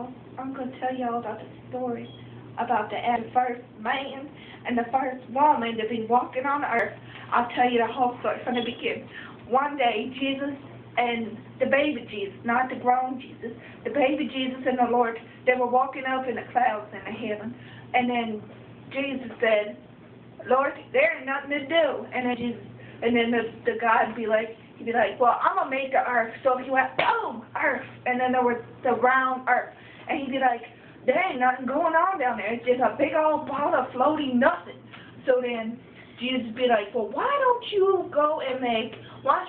y'all, I'm going to tell y'all about the story about the first man and the first woman to be walking on earth. I'll tell you the whole story from the beginning. One day, Jesus and the baby Jesus, not the grown Jesus, the baby Jesus and the Lord, they were walking up in the clouds in the heaven. And then Jesus said, Lord, there ain't nothing to do. And then the God would be like, he'd be like, well, I'm going to make the earth. So he went, boom, earth. And then there was the round earth. And he'd be like, there ain't nothing going on down there. It's just a big old ball of floating nothing. So then Jesus would be like, well, why don't you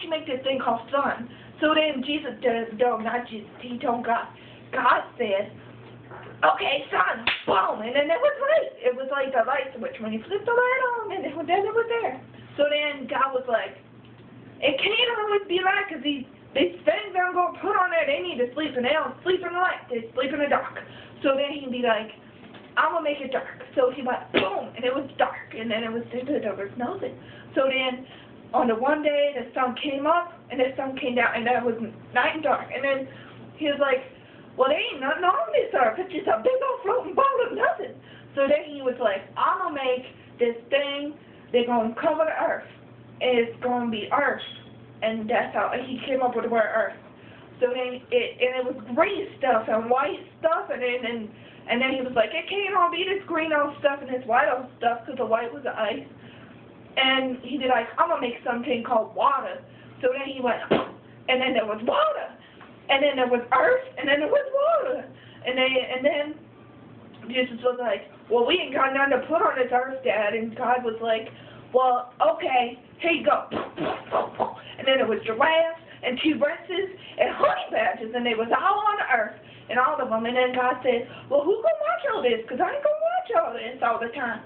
make this thing called sun? So then Jesus, not Jesus, he told God. God said, okay, sun, boom. And then it was light. It was like the light switch when you flipped the light on, and then it was there. So then God was like, it can't always be light because these things I'm going to put on there, they need to sleep, and they don't sleep in the light. They sleep in the dark. So then he'd be like, I'm going to make it dark. So he went, boom, and it was dark, and then there was nothing. So then on the one day, the sun came up, and the sun came down, and there was night and dark. And then he was like, well, there ain't nothing on this earth. It's just a big old floating ball of nothing. So then he was like, I'm going to make this thing, they're going to cover the earth. And it's going to be earth. And that's how he came up with the word earth. So then it was green stuff and white stuff, and then he was like, it can't all be this green old stuff and this white old stuff because the white was the ice. And he did like, I'm going to make something called water. So then he went, and then there was water. And then there was earth, and then there was water. And then Jesus was like, well, we ain't got nothing to put on this earth, Dad. And God was like, well, okay, here you go. And then there was giraffes and T-Rexes and honey badgers, and they was all on the earth, and all of them. And then God said, well, who gonna watch all this? Because I ain't gonna watch all this all the time.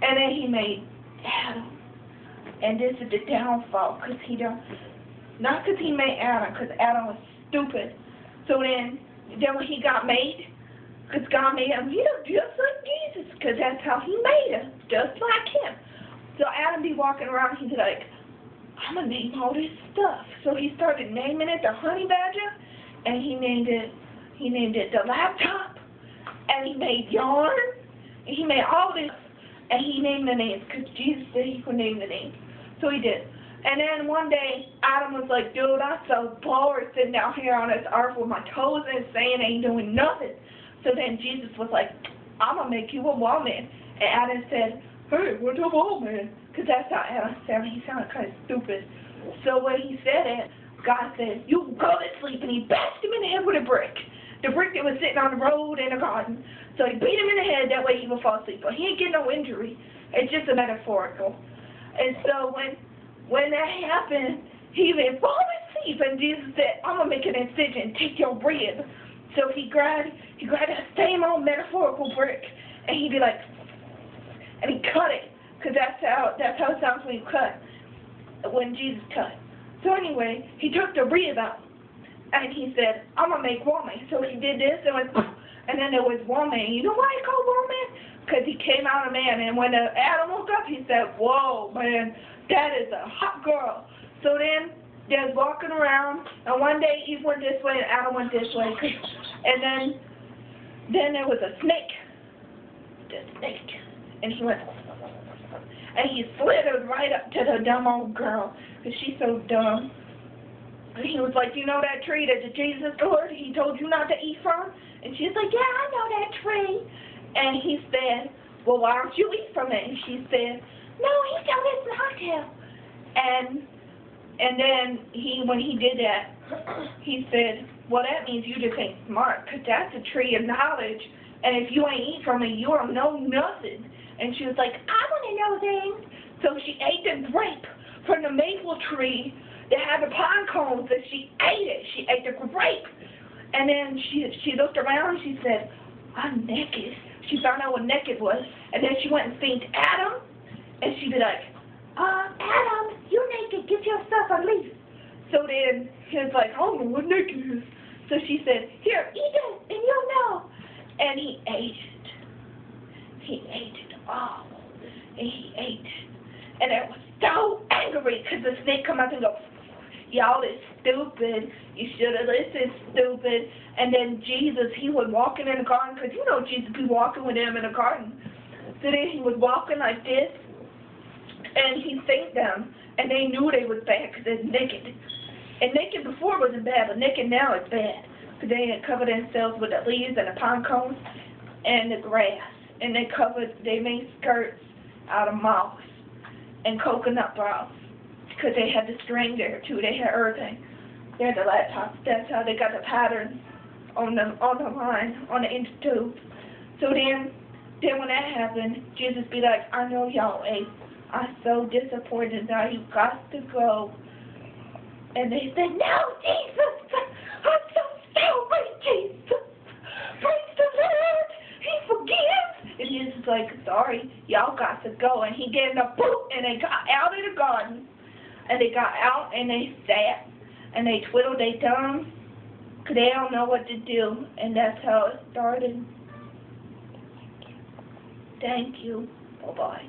And then he made Adam. And this is the downfall, because not because he made Adam, because Adam was stupid. So then when he got made, because God made him, he looked just like Jesus, because that's how he made him, just like him. So Adam be walking around, he'd be like, I'm going to name all this stuff. So he started naming it the honey badger, and he named it the laptop, and he made yarn, and he made all this, and he named the names, because Jesus said he could name the names. So he did. And then one day, Adam was like, dude, I'm so bored sitting down here on this earth with my toes in the sand, ain't doing nothing. So then Jesus was like, I'm going to make you a woman. And Adam said, hey, what's a woman? Because that's how Adam sounded. He sounded kind of stupid. So when he said it, God said, you go to sleep. And he bashed him in the head with a brick. The brick that was sitting on the road in the garden. So he beat him in the head, that way he would fall asleep. But he ain't getting no injury. It's just a metaphorical. And so when that happened, he went, fall asleep. And Jesus said, I'm going to make an incision. Take your rib. So he grabbed that same old metaphorical brick. And he'd be like, and he cut it. Because that's how it sounds when you cut. When Jesus cut. So anyway, he took the rib out. And he said, I'm going to make woman. So he did this, and then there was woman. You know why he called woman? Because he came out a man. And when Adam woke up, he said, whoa, man, that is a hot girl. So then they was walking around. And one day Eve went this way and Adam went this way. And then there was a snake. The snake. And he went, and he slithered right up to the dumb old girl, because she's so dumb. And he was like, you know that tree that Jesus, Lord, he told you not to eat from? And she's like, yeah, I know that tree. And he said, well, why don't you eat from it? And she said, no, he told us not to. And then when he did that, he said, well, that means you just ain't smart, because that's a tree of knowledge. And if you ain't eat from it, you don't know nothing. And she was like, I want to know things. So she ate the grape from the maple tree that had the pine cones, and she ate it. She ate the grape. And then she looked around and she said, I'm naked. She found out what naked was. And then she went and seen Adam. And she'd be like, Adam, you're naked. Get your stuff and leave. So then he was like, I don't know what naked is. So she said, here, eat it, and you'll know. And he ate it. He ate it all. And he ate it. And I was so angry because the snake come up and go, y'all is stupid. You should have listened, stupid. And And then Jesus, he was walking in the garden, because you know Jesus be walking with them in the garden. So then he was walking like this, and he seen them, and they knew they was bad because they're naked. And naked before wasn't bad, but naked now is bad. Because they had covered themselves with the leaves and the pine cones and the grass. And they made skirts out of moss and coconut browse. Because they had the string there too, they had everything. They had the laptops, that's how they got the pattern on the line, on the inch tube. So then when that happened, Jesus be like, I know y'all ain't. I'm so disappointed now, you got to go. And they said, no, Jesus, I'm so sorry, Jesus. Praise the Lord, he forgives. And Jesus is like, sorry, y'all got to go. And he gave them a boot, and they got out of the garden. And they got out, and they sat, and they twiddled their thumbs, because they don't know what to do. And that's how it started. Thank you. Bye-bye.